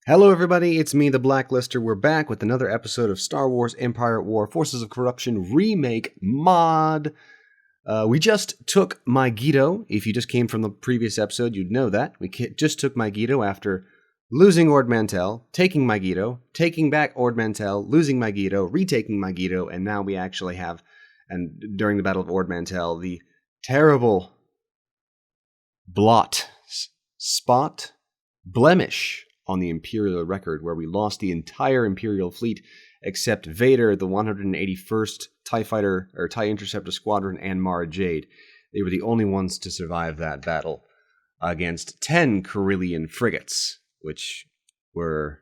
Hello everybody, it's me, the Blacklister. We're back with another episode of Star Wars Empire at War Forces of Corruption Remake mod. We just took Megiddo. If you just came from the previous episode, you'd know that. We just took Megiddo after losing Ord Mantell, taking Megiddo, taking back Ord Mantell, losing Megiddo, retaking Megiddo, and now we actually have, and during the Battle of Ord Mantell, the terrible blemish on the Imperial record, where we lost the entire Imperial fleet except Vader, the 181st TIE Fighter or TIE Interceptor Squadron, and Mara Jade. They were the only ones to survive that battle against 10 Corellian frigates, which were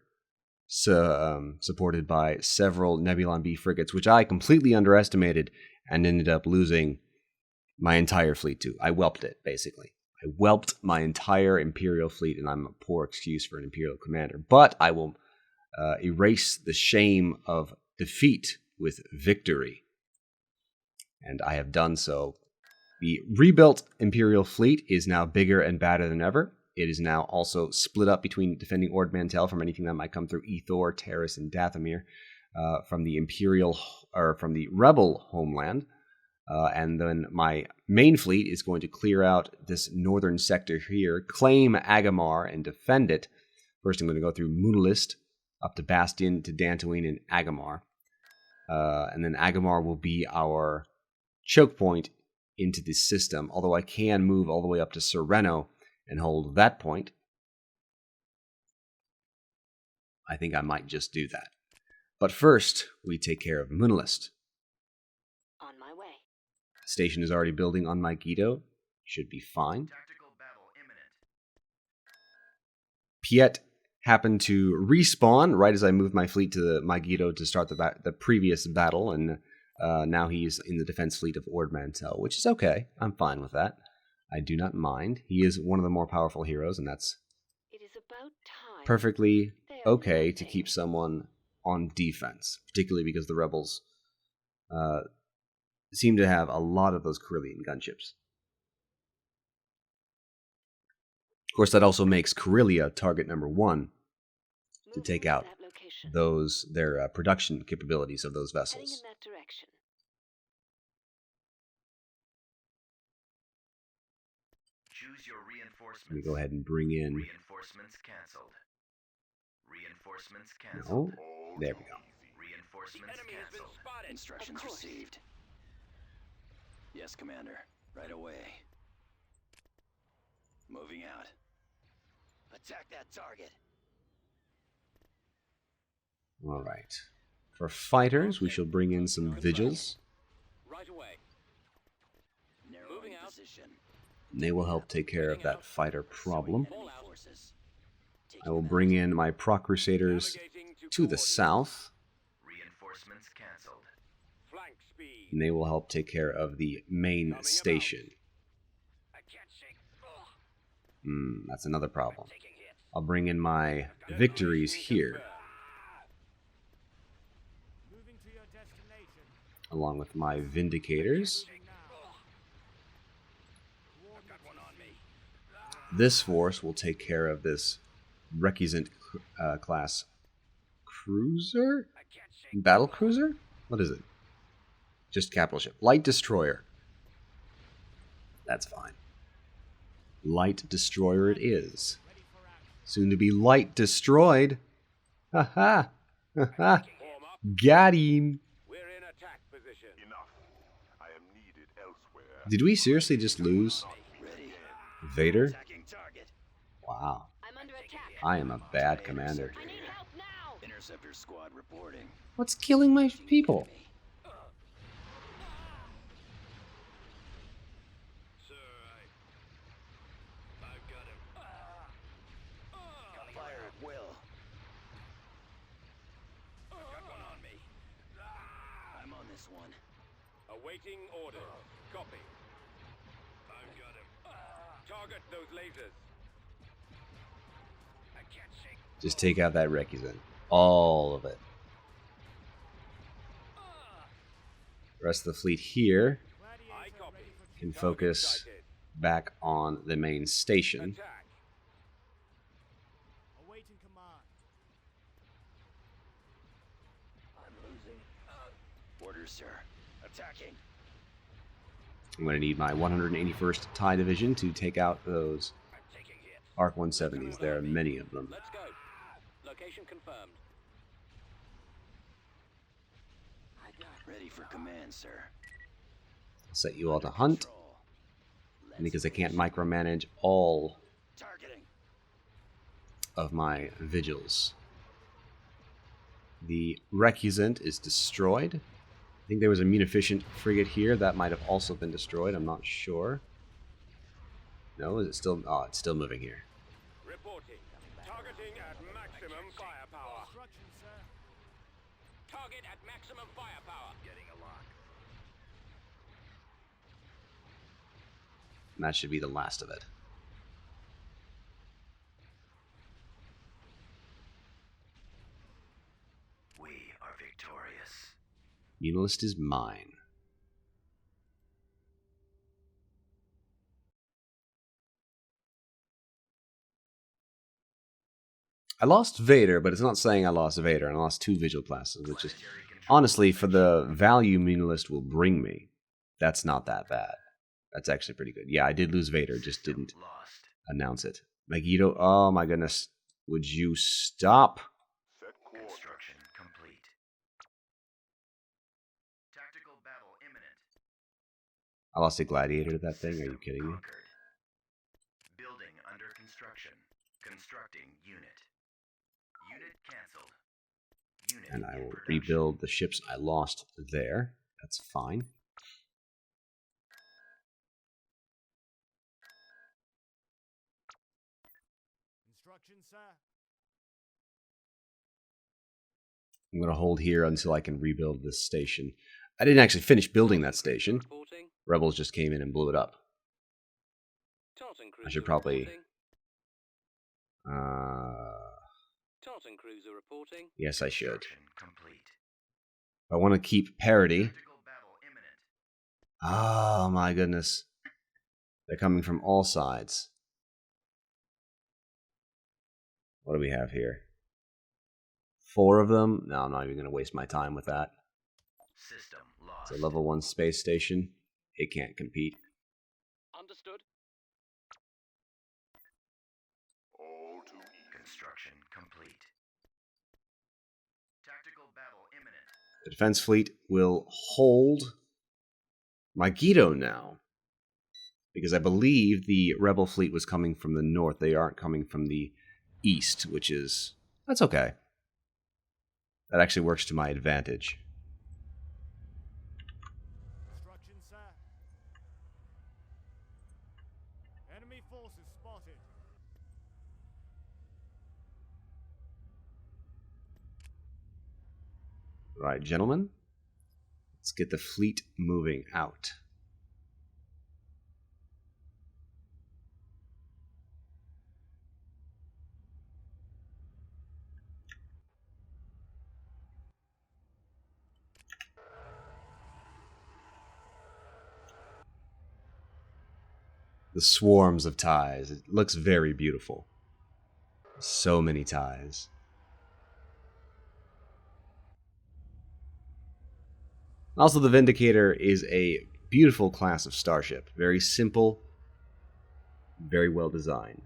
supported by several Nebulon B frigates, which I completely underestimated and ended up losing my entire fleet to. I whelped it, basically. I whelped my entire Imperial fleet, and I'm a poor excuse for an Imperial commander. But I will erase the shame of defeat with victory. And I have done so. The rebuilt Imperial fleet is now bigger and badder than ever. It is now also split up between defending Ord Mantell from anything that might come through Ethor, Terrace, and Dathomir, from the Imperial or from the Rebel homeland. And then my main fleet is going to clear out this northern sector here, claim Agamar, and defend it. First, I'm going to go through Moonlist, up to Bastion, to Dantooine, and Agamar. And then Agamar will be our choke point into the system, although I can move all the way up to Sereno and hold that point. I think I might just do that. But first, we take care of Moonlist. On my way. Station is already building on Megiddo. Should be fine. Tactical battle imminent. Piet happened to respawn right as I moved my fleet to Megiddo to start the previous battle, and now he's in the defense fleet of Ord Mantell, which is okay. I'm fine with that. I do not mind. He is one of the more powerful heroes, and that's It is about time. perfectly okay to keep someone on defense, particularly because the rebels seem to have a lot of those Corellian gunships. Of course, that also makes Corellia target number one to take out their production capabilities of those Heading vessels. in that direction. Choose your reinforcements. Let me go ahead and bring in... Reinforcements cancelled. Reinforcements cancelled. No, there we go. Reinforcements cancelled. Instructions received. Yes, Commander. Right away. Moving out. Attack that target. All right. For fighters, we shall bring in some vigils. Right away. Narrowing position. And they will help take care of that fighter problem. Enemy forces. I will bring in my Proc Crusaders to the south, Reinforcements cancelled. and they will help take care of the main station. That's another problem. I'll bring in my victories here, along with my Vindicators. This force will take care of this Requisite class cruiser? Battle cruiser? What is it? Just capital ship. Light destroyer. That's fine. Light destroyer it is. Soon to be light destroyed. Ha ha! Ha ha! Got him! Enough. I am needed elsewhere. Did we seriously just lose Ready. Vader? Attacking target. Wow. I'm under attack. I am a bad commander. I need help now. Interceptor squad reporting. What's killing my people? Fire at will. I'm on this one. Awaiting order. Copy. I've got him. Target those lasers. I can't shake. Just take out that Requisite. All of it. The rest of the fleet here I copy. can focus back on the main station. Attack. Awaiting command. Orders, sir. Attacking. I'm going to need my 181st TIE Division to take out those I'm taking hit. ARC 170s. There are many of them. Let's go. Location confirmed. Ready for command, sir. I'll set you all to hunt, Control. because I can't micromanage all Targeting. of my vigils. The Recusant is destroyed. I think there was a munificient frigate here that might have also been destroyed. I'm not sure. No, is it still? Oh, it's still moving here. Reporting. Targeting at maximum firepower. Target at maximum firepower. Getting a lock. And that should be the last of it. We are victorious. Unilist is mine. I lost Vader, but it's not saying I lost Vader. And I lost 2 Vigil classes, which is honestly, for the value Unilist will bring me, that's not that bad. That's actually pretty good. Yeah, I did lose Vader, just didn't Lost. announce it. Megiddo, oh my goodness. Would you stop? Set course. Construction complete. Tactical battle imminent. I lost a gladiator to that thing. Are you System kidding me? conquered. Building under construction. Constructing unit. Unit cancelled. Unit And I in will production. rebuild the ships I lost there. That's fine. Instructions, sir. I'm going to hold here until I can rebuild this station. I didn't actually finish building that station. Reporting. Rebels just came in and blew it up. Tartan cruiser I should probably... reporting. Tartan cruiser reporting. Yes, I should. Construction complete. I want to keep parity. Tactical battle imminent. Oh my goodness. They're coming from all sides. What do we have here? 4 of them? No, I'm not even going to waste my time with that. System lost. It's a level 1 space station. It can't compete. Understood. All too easy. Construction complete. Tactical battle imminent. The defense fleet will hold Megiddo now. Because I believe the rebel fleet was coming from the north. They aren't coming from the east, which is... That's okay. That actually works to my advantage. Instructions, sir. Enemy forces spotted. Right, gentlemen. Let's get the fleet moving out. The swarms of ties. It looks very beautiful. So many ties. Also, the Vindicator is a beautiful class of starship. Very simple, very well designed.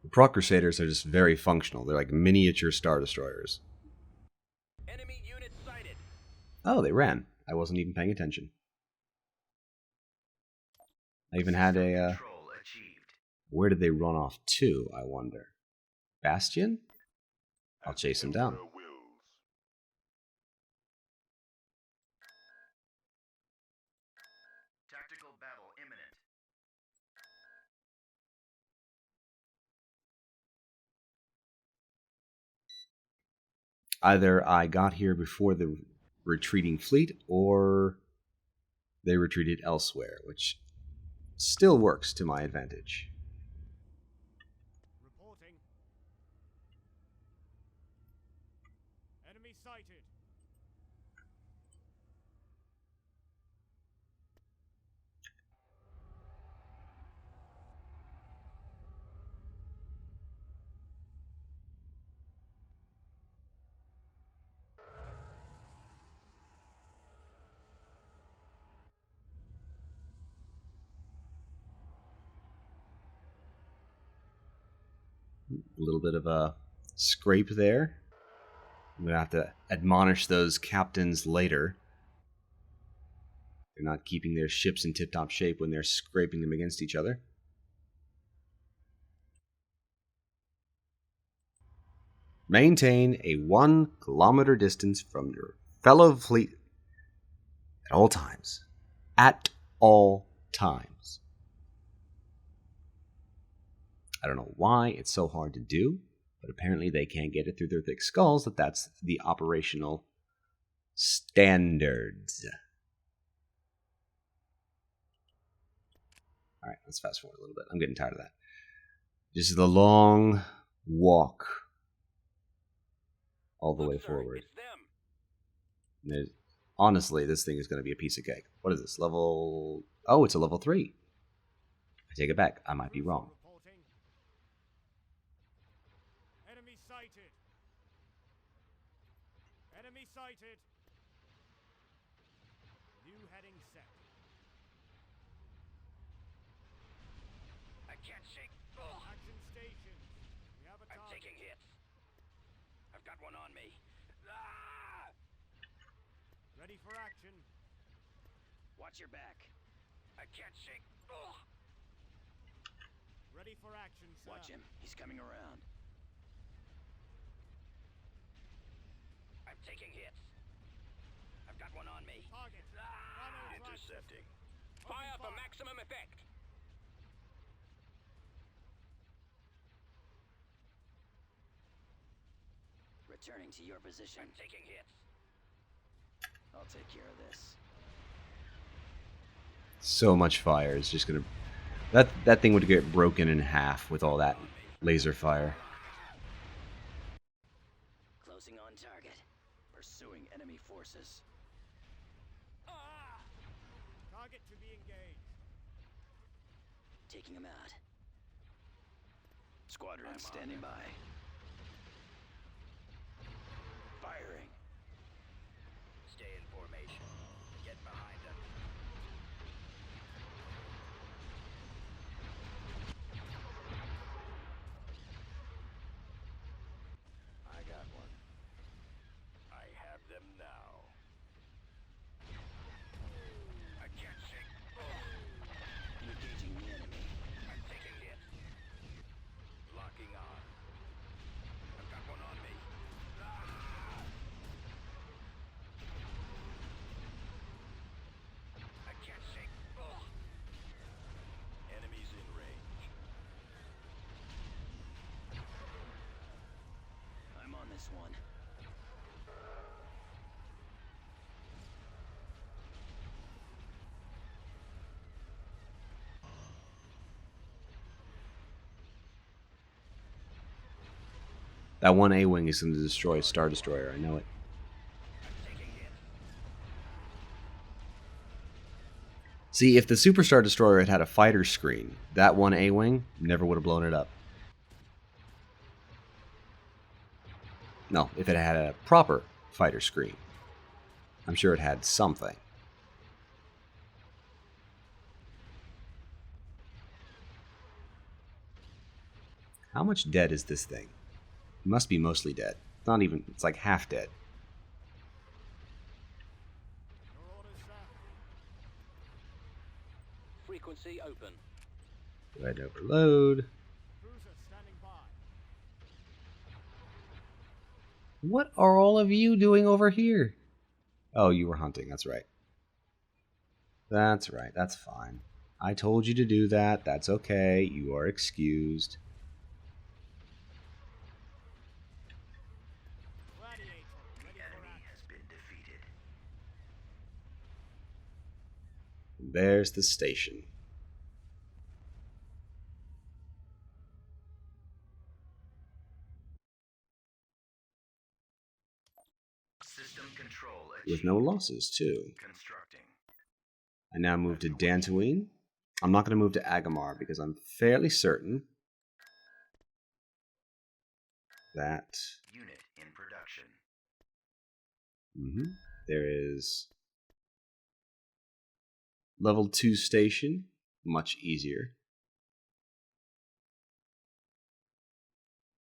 The Proc Crusaders are just very functional. They're like miniature Star Destroyers. Enemy unit sighted. Oh, they ran. I wasn't even paying attention. I even had a... Control achieved. Where did they run off to, I wonder? Bastion? I'll chase them down. Emperor wills. Tactical battle imminent. Either I got here before the retreating fleet, or they retreated elsewhere, which still works to my advantage. Reporting. Enemy sighted. A little bit of a scrape there. I'm going to have to admonish those captains later. They're not keeping their ships in tip-top shape when they're scraping them against each other. Maintain a 1 kilometer distance from your fellow fleet at all times. At all times. I don't know why it's so hard to do, but apparently they can't get it through their thick skulls that that's the operational standards. All right, let's fast forward a little bit. I'm getting tired of that. This is the long walk all the way forward. And honestly, this thing is going to be a piece of cake. What is this? Level... Oh, it's a level 3. I take it back. I might be wrong. Reporting. Enemy sighted. Enemy sighted. New heading set. I can't shake. Ugh. Action stations. We have a I'm target. taking hits. I've got one on me. Ah! Ready for action. Watch your back. I can't shake. Ugh. Ready for action, sir. Watch him. He's coming around. I'm taking hits. I've got one on me. Target. Ah! Nano track Intercepting. system. Fire Open for maximum effect. Returning to your position. I'm taking hits. I'll take care of this. So much fire is just going to... That thing would get broken in half with all that laser fire. Closing on target. Pursuing enemy forces. Target to be engaged. Taking him out. Squadron standing by. Firing. Stay in formation. Get behind them. I got one. I have them now. I can't shake. Engaging the enemy. I'm taking hit. Locking on. I've got one on me. I can't shake. Enemies in range. I'm on this one. That one A-Wing is going to destroy a Star Destroyer. I know it. I'm taking hit. See, if the Super Star Destroyer had had a fighter screen, that one A-Wing never would have blown it up. No, if it had a proper fighter screen. I'm sure it had something. How much dead is this thing? It must be mostly dead. It's not even... It's like half dead. Your orders, sir. Frequency open. Red overload. Cruiser standing by. What are all of you doing over here? Oh, you were hunting. That's right. That's right. That's fine. I told you to do that. That's okay. You are excused. Gladiator. The Ready for enemy action. has been defeated. There's the station. System control With achieved. no losses, too. Constructing. I now move to Dantooine. I'm not going to move to Agamar because I'm fairly certain that Unit in production. there is level 2 station, much easier.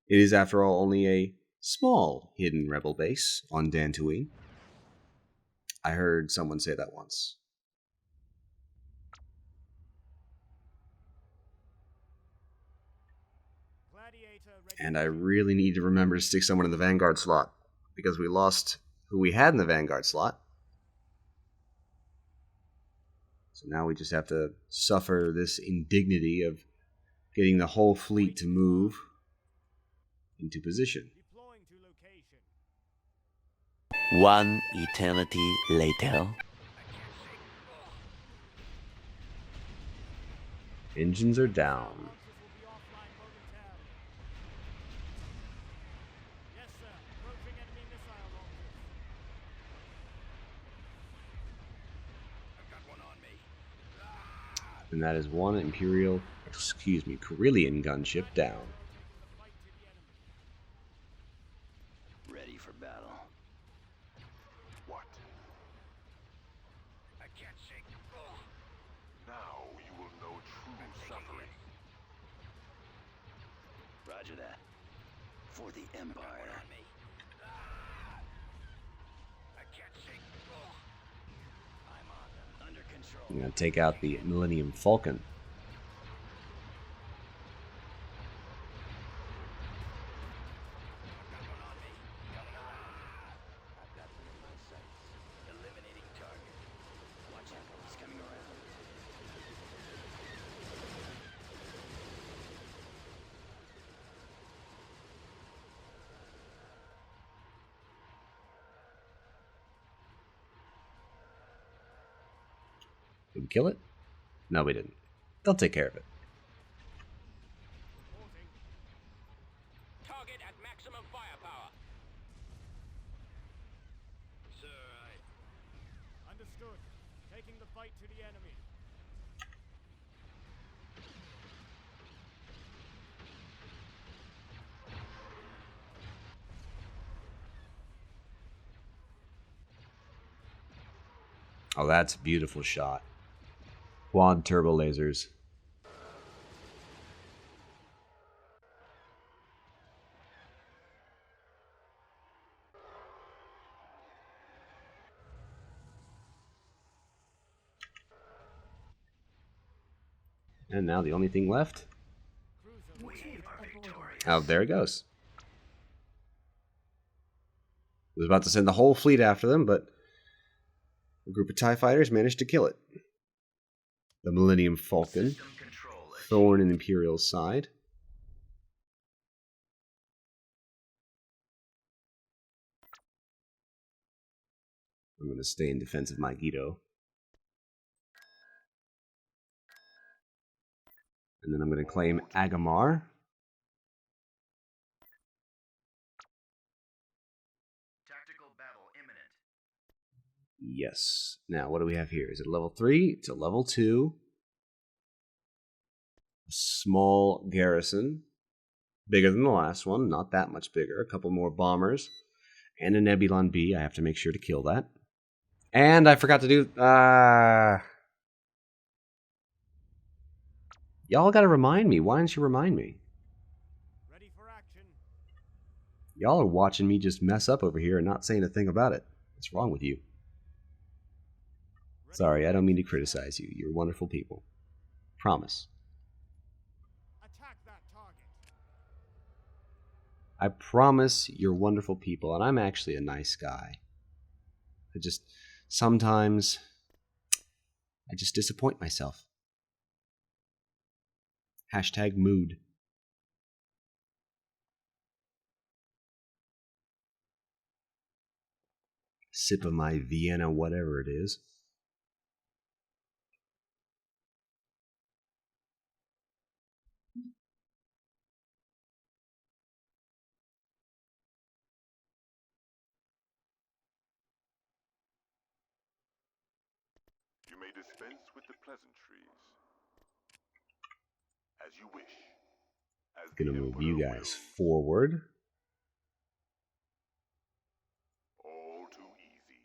It is, after all, only a small hidden rebel base on Dantooine. I heard someone say that once. Gladiator ready And for I duty. really need to remember to stick someone in the Vanguard slot, because we lost who we had in the Vanguard slot. So now we just have to suffer this indignity of getting the whole fleet to move into position. Deploying to location. One eternity later. Engines are down. Launchers will be offline momentarily. Yes, sir. Approaching enemy missile launchers. I've got one on me. And that is one Imperial, Carillion gunship down. Taking the fight to the enemy. Ready for battle. What? I can't shake. Now you will know true suffering. Roger that. For the Empire. On me. I can't shake. I'm on them. Under control. I'm going to take out the Millennium Falcon. I've got them in my sights. Eliminating target. Watch out, he's coming around. Did we kill it? No, we didn't. They'll take care of it. Reporting. Target at maximum firepower. Sir, Understood. Taking the fight to the enemy. Oh, that's a beautiful shot. Quad turbo lasers. And now the only thing left. Cruiser Oh, there it goes. Was about to send the whole fleet after them, but a group of TIE fighters managed to kill it. The Millennium Falcon, System control thorn in Imperial's side. I'm going to stay in defense of my Guido. And then I'm going to claim Agamar. Tactical battle imminent. Yes. Now, what do we have here? Is it a level 3? It's a level 2. A small garrison. Bigger than the last one. Not that much bigger. A couple more bombers. And a Nebulon B. I have to make sure to kill that. And I forgot to do... Y'all gotta remind me. Why didn't you remind me? ready for action. Y'all are watching me just mess up over here and not saying a thing about it. What's wrong with you? Ready Sorry, for I don't mean to action, sir. criticize you. You're wonderful people. Promise. Attack that target. I promise you're wonderful people, and I'm actually a nice guy. Sometimes, I just disappoint myself. Hashtag mood. Sip of my Vienna, whatever it is. You may dispense with the pleasantries. As you wish. As the Gonna move Emperor you guys wills. forward. All too easy.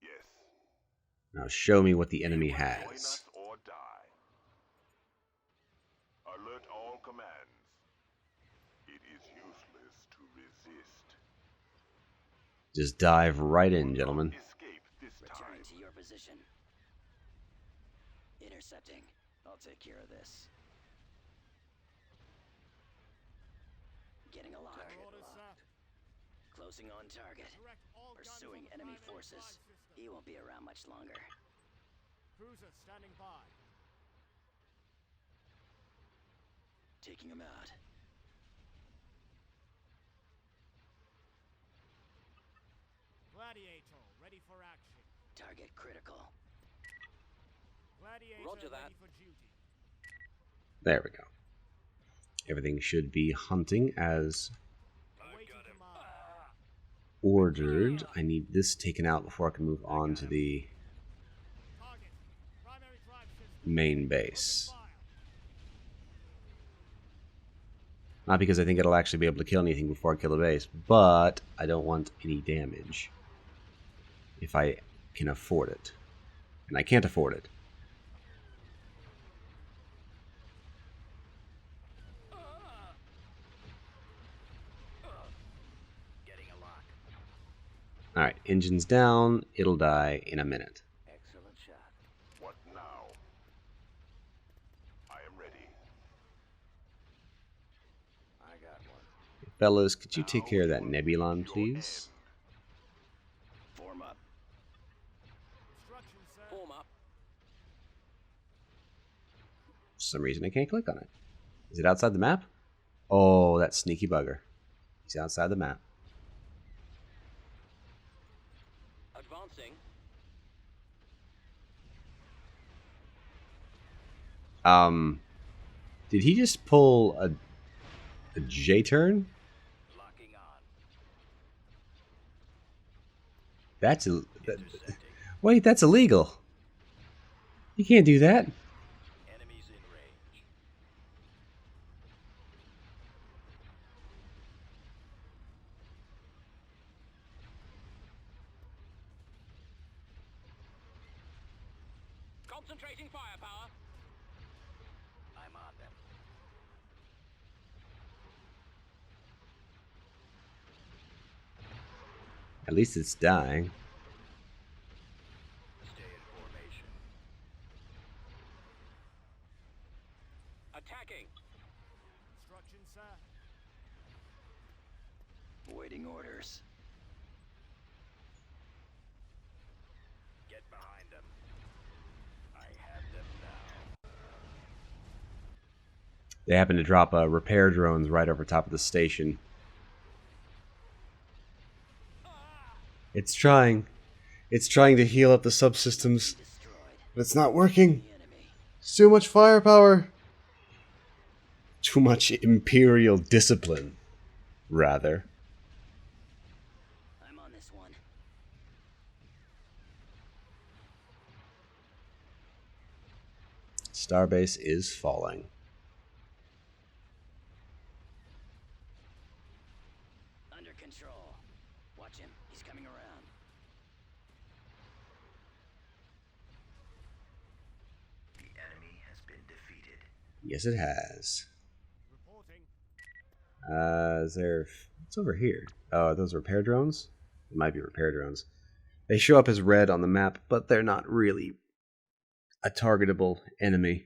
Yes. Now show me what the enemy Join has. us or die. Just dive right in, gentlemen. Escape this Returning time. to your position. Intercepting. I'll take care of this. Getting a lock. Your orders, sir. Closing on target. Direct all guns Pursuing on the enemy primary forces. drive system. He won't be around much longer. Cruiser standing by. Taking him out. Gladiator, ready for action. Target critical. Gladiator, Roger that. ready for duty. There we go. Everything should be hunting as Awaiting command. ordered. I need this taken out before I can move on to the Target. Primary drive system. main Open base. fire. Not because I think it'll actually be able to kill anything before I kill the base, but I don't want any damage if I can afford it. And I can't afford it. Getting a lock. Alright, engine's down. It'll die in a minute. Excellent shot. What now? I am ready. I got one. Fellas, could you take care of that Nebulon, please? Form up. Instructions, sir. Form up. For some reason I can't click on it. Is it outside the map? Oh, that sneaky bugger. He's outside the map. Advancing. Did he just pull a J-turn? Locking on. That's Intercepting. wait, that's illegal. You can't do that. Enemies in range. Concentrating firepower. I'm on them. At least it's dying. Stay in formation. Attacking. Instructions, sir. Waiting orders. Get behind them. I have them now. They happen to drop repair drones right over top of the station. It's trying. It's trying to heal up the subsystems, Destroyed. but it's not working. The enemy. It's too much firepower. Too much Imperial discipline, rather. I'm on this one. Starbase is falling. Under control. Watch him. He's coming around. The enemy has been defeated. Yes, it has. Reporting. Is there... What's over here? Oh, are those repair drones? It might be repair drones. They show up as red on the map, but they're not really a targetable enemy.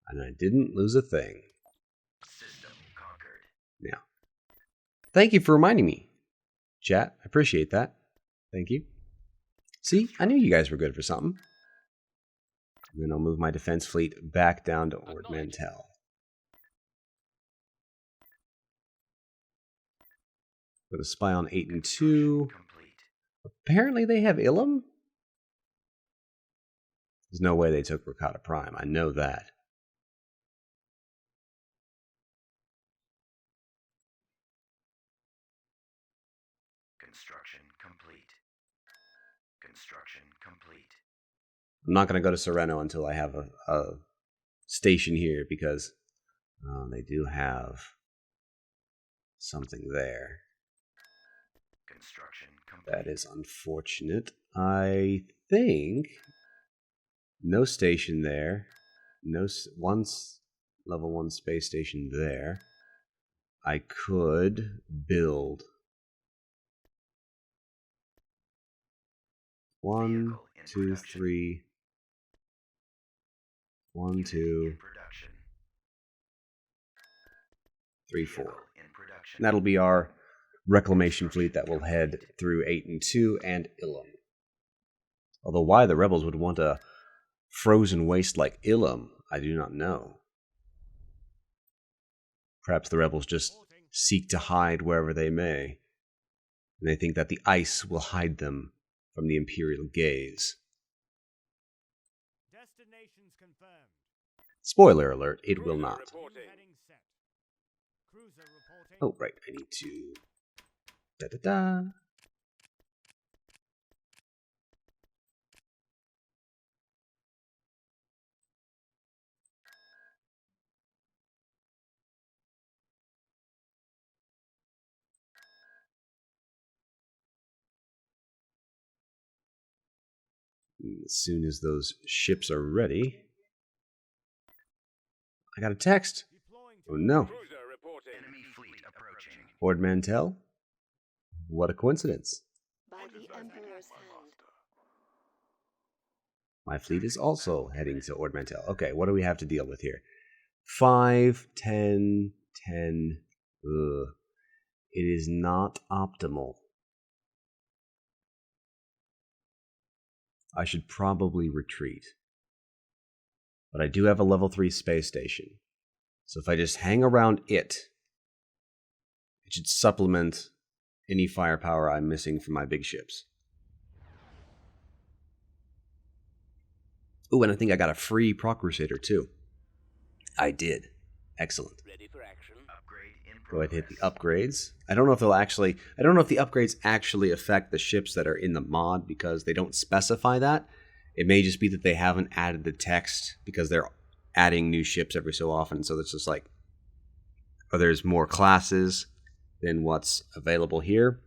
And I didn't lose a thing. System conquered. Now, thank you for reminding me. Chat, I appreciate that. Thank you. See, I knew you guys were good for something. And then I'll move my defense fleet back down to Ord Mantell. Go to spy on 8 and 2. Complete. Apparently they have Ilum? There's no way they took Rakata Prime. I know that. Construction complete. Construction complete. I'm not going to go to Sereno until I have a station here because they do have something there. Construction complete. That is unfortunate. I think no station there. No level 1 space station there. I could build 1, Vehicle in 2, production. 3. 1, Unit 2, in production. 3, 4. Vehicle in production. And that'll be our reclamation fleet that will head through 8 and 2 and Ilum. Although why the rebels would want a frozen waste like Ilum, I do not know. Perhaps the rebels just seek to hide wherever they may, and they think that the ice will hide them from the Imperial gaze. Destinations confirmed. Spoiler alert, it will Cruiser not. reporting. New heading set. Cruiser reporting. Oh, right, I need to... Da-da-da. As soon as those ships are ready... I got a text. Deploying Oh to no. Cruiser reporting. Enemy fleet approaching. Ord Mantell? What a coincidence. By the Emperor's hand. My fleet is also heading to Ord Mantell. Okay, what do we have to deal with here? 5, 10, 10. Ugh. It is not optimal. I should probably retreat. But I do have a level 3 space station. So if I just hang around it should supplement any firepower I'm missing from my big ships. Oh, and I think I got a free Proc Crusader too. I did. Excellent. Ready for action. Upgrade in Go ahead and progress. hit the upgrades. I don't know if the upgrades actually affect the ships that are in the mod because they don't specify that. It may just be that they haven't added the text because they're adding new ships every so often. So it's just like, or there's more classes than what's available here.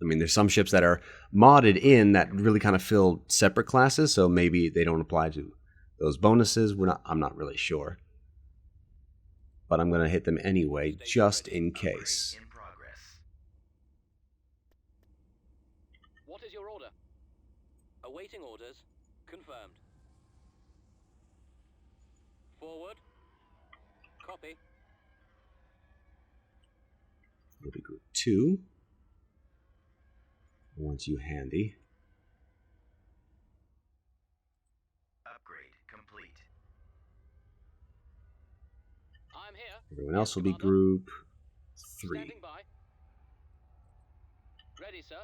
I mean, there's some ships that are modded in that really kind of fill separate classes, so maybe they don't apply to those bonuses. I'm not really sure. But I'm going to hit them anyway, just in case. Upgrade in progress. What is your order? Awaiting orders. Confirmed. Forward. Copy. It'll be group 2. I want you handy. Upgrade complete. I'm here. Everyone Yes, else will be Commander. group 3. Standing by. Ready, sir.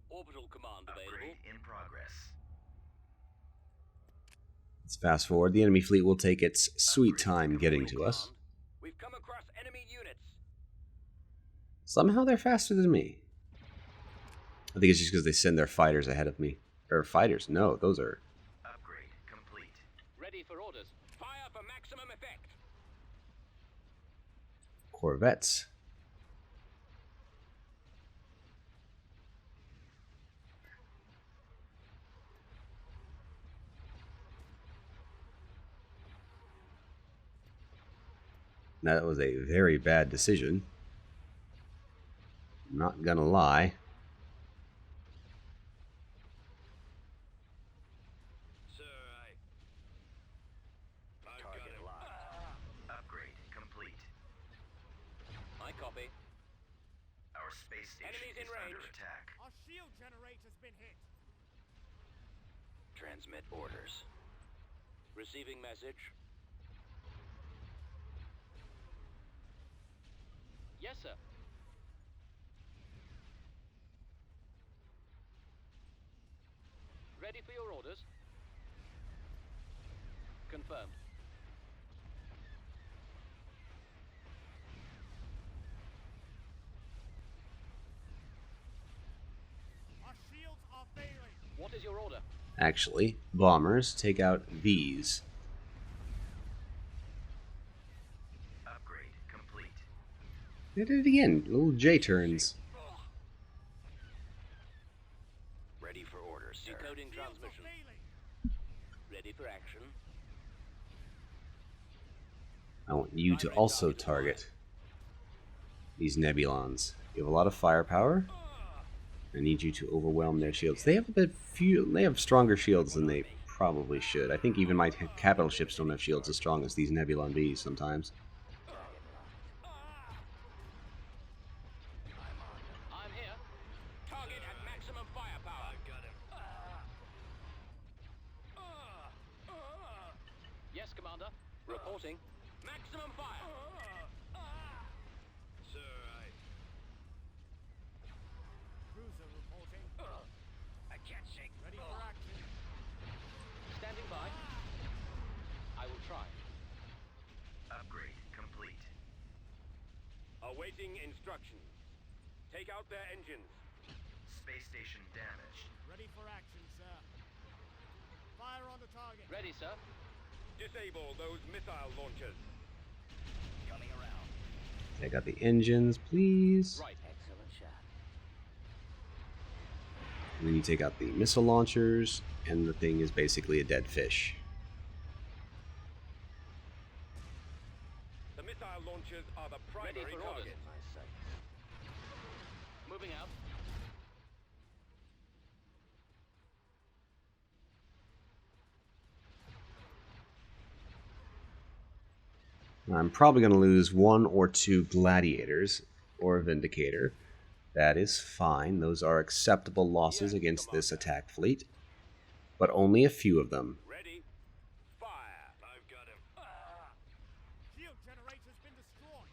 Orbital command available. Upgrade in progress. Let's fast forward. The enemy fleet will take its sweet time getting to us. Command. We've come across enemy units. Somehow they're faster than me. I think it's just because they send their fighters ahead of me. Or fighters? No, those are Upgrade complete. Ready for orders. Fire for maximum effect. corvettes. That was a very bad decision. I'm not gonna lie. Sir, I've got Target it. locked. Upgrade complete. I copy. Our space station Enemies in is under range. attack. Our shield generator's been hit. Transmit orders. Receiving message. Yes, sir. Ready for your orders? Confirmed. Our shields are failing. What is your order? Actually, bombers, take out these. Upgrade complete. They did it again. Little J turns. Ready for orders, sir. Decoding Shields are transmission. failing. Ready for action. I want you to also target. these Nebulons. You have a lot of firepower. I need you to overwhelm their shields. They have they have stronger shields than they probably should. I think even my capital ships don't have shields as strong as these Nebulon Bs sometimes. I'm here. Target at maximum firepower. I've got him. Yes, Commander. Reporting. Maximum fire. Sir, Cruiser reporting. I can't shake. Ready for action. Standing by. I will try. Upgrade complete. awaiting instructions. Take out their engines. Space station damaged. Ready for action, sir. Fire on the target. Ready, sir. Disable those missile launchers. Coming around. Take out the engines, please. Right. Excellent shot. And then you take out the missile launchers, and the thing is basically a dead fish. The missile launchers are the Ready primary for orders. target. My sights. Moving out. I'm probably going to lose 1 or 2 gladiators or a vindicator. That is fine. Those are acceptable losses against this attack fleet, but only a few of them. Ready? Fire! I've got him. Shield generator's been destroyed.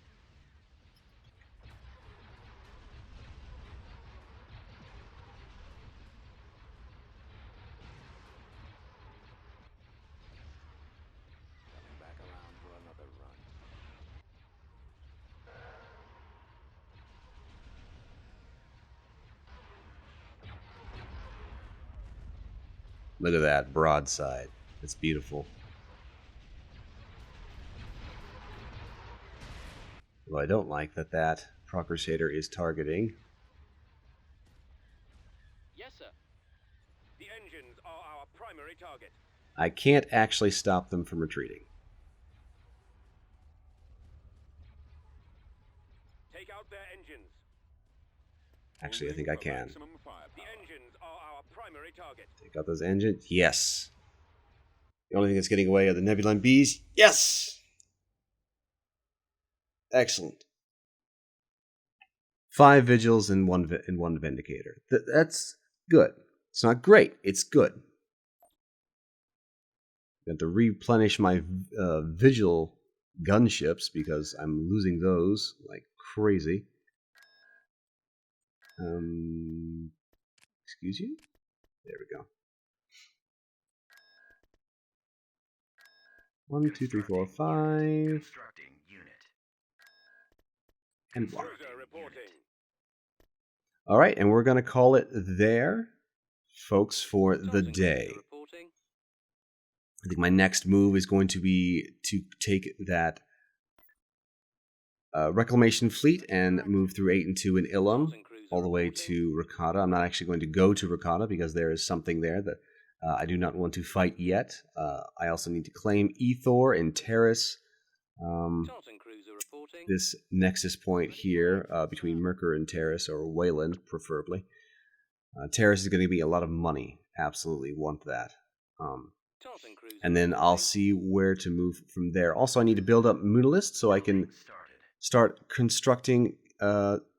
Coming back around for another run. Look at that broadside. It's beautiful. Well, I don't like that Pro Crusader is targeting. Yes, sir. The engines are our primary target. I can't actually stop them from retreating. Take out their engines. Actually, I think I can. The engines are our primary target. Take out those engines. Yes. The only thing that's getting away are the Nebulon Bees. Yes! Excellent. 5 vigils and one vindicator. That's good. It's not great. It's good. I have to replenish my vigil gunships because I'm losing those like crazy. Excuse you? There we go. 1, 2, 3, 4, 5, Constructing unit. and 1. Cruiser reporting. All right, and we're going to call it there, folks, for the Tossing day. cruiser reporting. I think my next move is going to be to take that reclamation fleet and move through 8 and 2 in Ilum Tossing cruiser all the way reporting. to Rakata. I'm not actually going to go to Rakata because there is something there that I do not want to fight yet. I also need to claim Ethor and Terrace. Tossing cruiser reporting. This nexus point here between Merkur and Terrace, or Wayland preferably. Terrace is going to be a lot of money. Absolutely want that. Tossing cruiser And then I'll see where to move from there. Also, I need to build up Munalist so I can Started. start constructing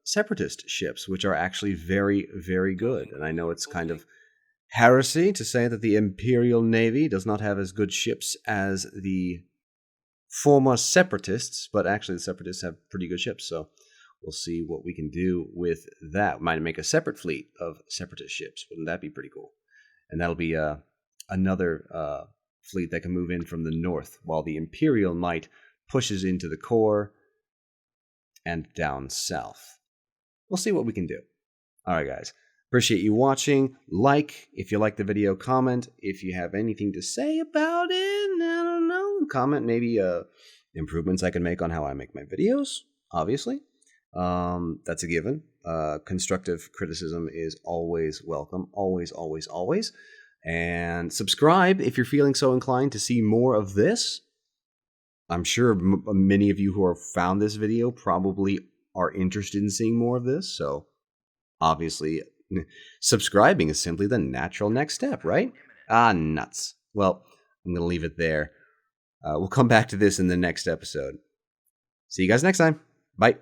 Separatist ships, which are actually very, very good. And I know it's kind of heresy to say that the Imperial Navy does not have as good ships as the former Separatists, but actually the Separatists have pretty good ships, so we'll see what we can do with that. Might make a separate fleet of Separatist ships. Wouldn't that be pretty cool? And that'll be another fleet that can move in from the north, while the Imperial might pushes into the core and down south. We'll see what we can do. All right, guys. Appreciate you watching. Like if you like the video. Comment if you have anything to say about it. I don't know. Comment maybe improvements I can make on how I make my videos. Obviously, that's a given. Constructive criticism is always welcome. Always, always, always. And subscribe if you're feeling so inclined to see more of this. I'm sure many of you who have found this video probably are interested in seeing more of this. So obviously, subscribing is simply the natural next step, right? Ah, nuts. Well, I'm going to leave it there. We'll come back to this in the next episode. See you guys next time. Bye.